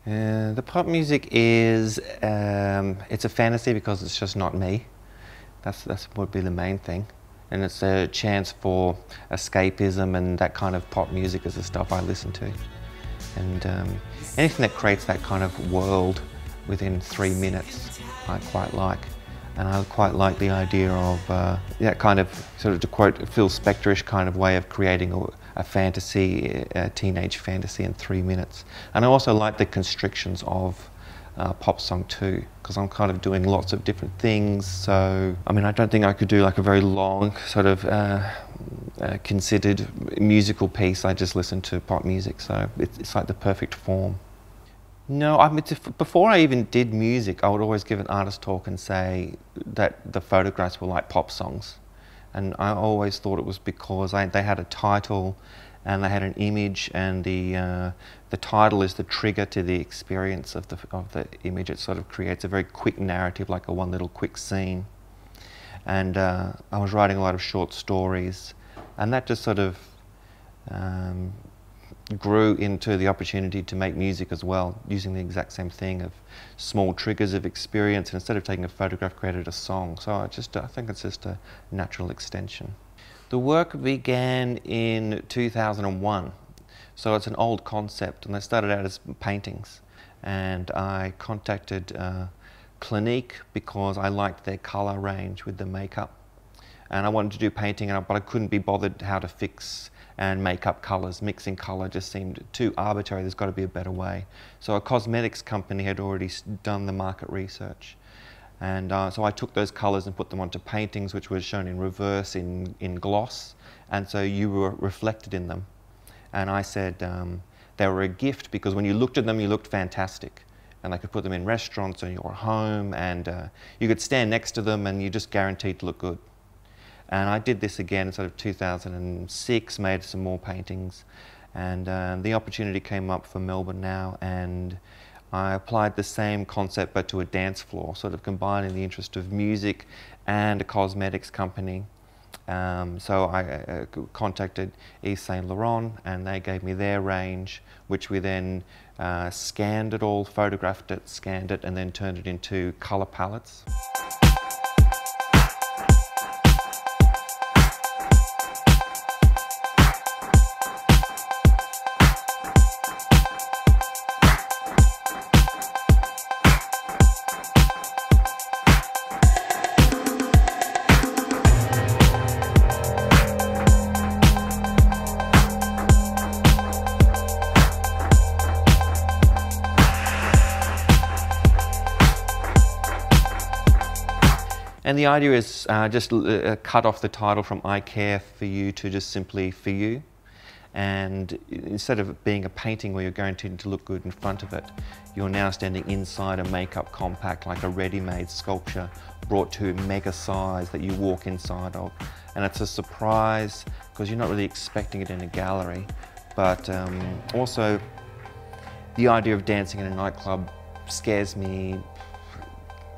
The pop music is, it's a fantasy because it's just not me. That's would be the main thing. And it's a chance for escapism, and that kind of pop music is the stuff I listen to. And anything that creates that kind of world within 3 minutes, I quite like. And I quite like the idea of that kind of, sort of to quote Phil Spector-ish kind of way of creating a fantasy, a teenage fantasy in 3 minutes. And I also like the constrictions of pop song too, because I'm kind of doing lots of different things. So, I mean, I don't think I could do like a very long sort of considered musical piece. I just listen to pop music, so it's like the perfect form. No, I mean, before I even did music, I would always give an artist talk and say that the photographs were like pop songs. And I always thought it was because they had a title and they had an image, and the title is the trigger to the experience of the image. It sort of creates a very quick narrative, like a one little quick scene. And I was writing a lot of short stories, and that just sort of grew into the opportunity to make music as well, using the exact same thing of small triggers of experience, and instead of taking a photograph, created a song. So I think it's just a natural extension. The work began in 2001, so it's an old concept, and they started out as paintings. And I contacted Clinique because I liked their colour range with the makeup. And I wanted to do painting, but I couldn't be bothered how to fix and make up colours. Mixing colour just seemed too arbitrary. There's got to be a better way. So a cosmetics company had already done the market research. And so I took those colours and put them onto paintings, which were shown in reverse in gloss. And so you were reflected in them. And I said they were a gift, because when you looked at them, you looked fantastic. And I could put them in restaurants or in your home, and you could stand next to them and you're just guaranteed to look good. And I did this again in sort of 2006, made some more paintings, and the opportunity came up for Melbourne Now, and I applied the same concept but to a dance floor, sort of combining the interest of music and a cosmetics company. So I contacted Yves Saint Laurent, and they gave me their range, which we then scanned it all, photographed it, scanned it, and then turned it into colour palettes. And the idea is just cut off the title from I Care For You to just simply For You. And instead of it being a painting where you're guaranteed to look good in front of it, you're now standing inside a makeup compact, like a ready-made sculpture brought to mega size that you walk inside of. And it's a surprise because you're not really expecting it in a gallery. But also, the idea of dancing in a nightclub scares me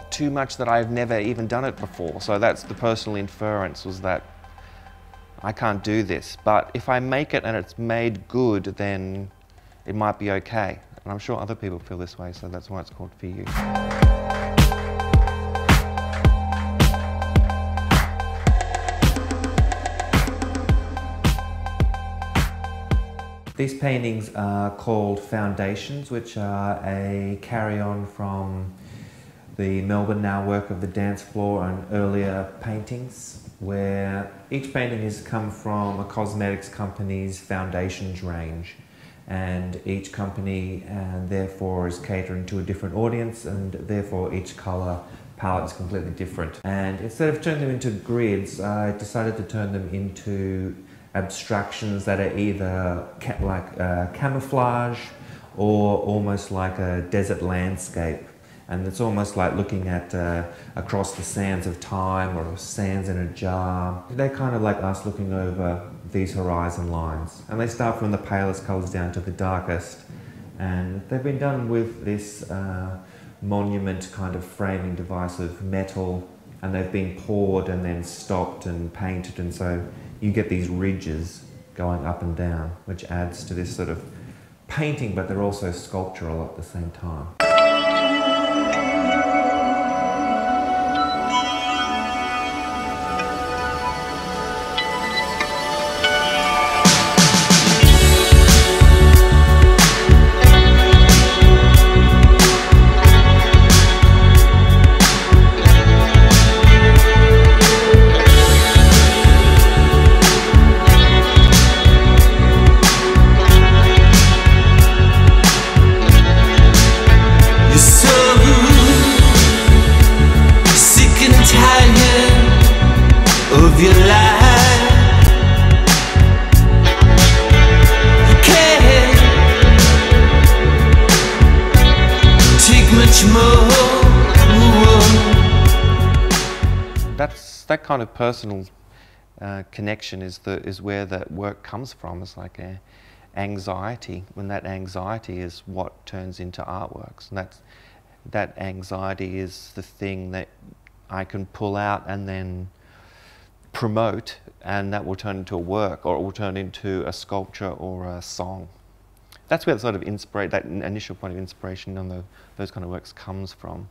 too much that I've never even done it before. So that's the personal inference, was that I can't do this. But if I make it and it's made good, then it might be okay. And I'm sure other people feel this way, so that's why it's called For You. These paintings are called foundations, which are a carry-on from the Melbourne Now work of the dance floor and earlier paintings, where each painting has come from a cosmetics company's foundations range, and each company therefore is catering to a different audience, and therefore each colour palette is completely different. And instead of turning them into grids, I decided to turn them into abstractions that are either camouflage or almost like a desert landscape. And it's almost like looking at across the sands of time, or sands in a jar. They're kind of like us looking over these horizon lines. And they start from the palest colours down to the darkest. And they've been done with this monument kind of framing device of metal, and they've been poured and then stopped and painted, and so you get these ridges going up and down, which adds to this sort of painting, but they're also sculptural at the same time. Of your life, you can't take much more. That kind of personal connection is where that work comes from. It's like anxiety, when that anxiety is what turns into artworks, and that anxiety is the thing that I can pull out and then promote, and that will turn into a work, or it will turn into a sculpture or a song. That's where the sort of that initial point of inspiration on those kind of works comes from.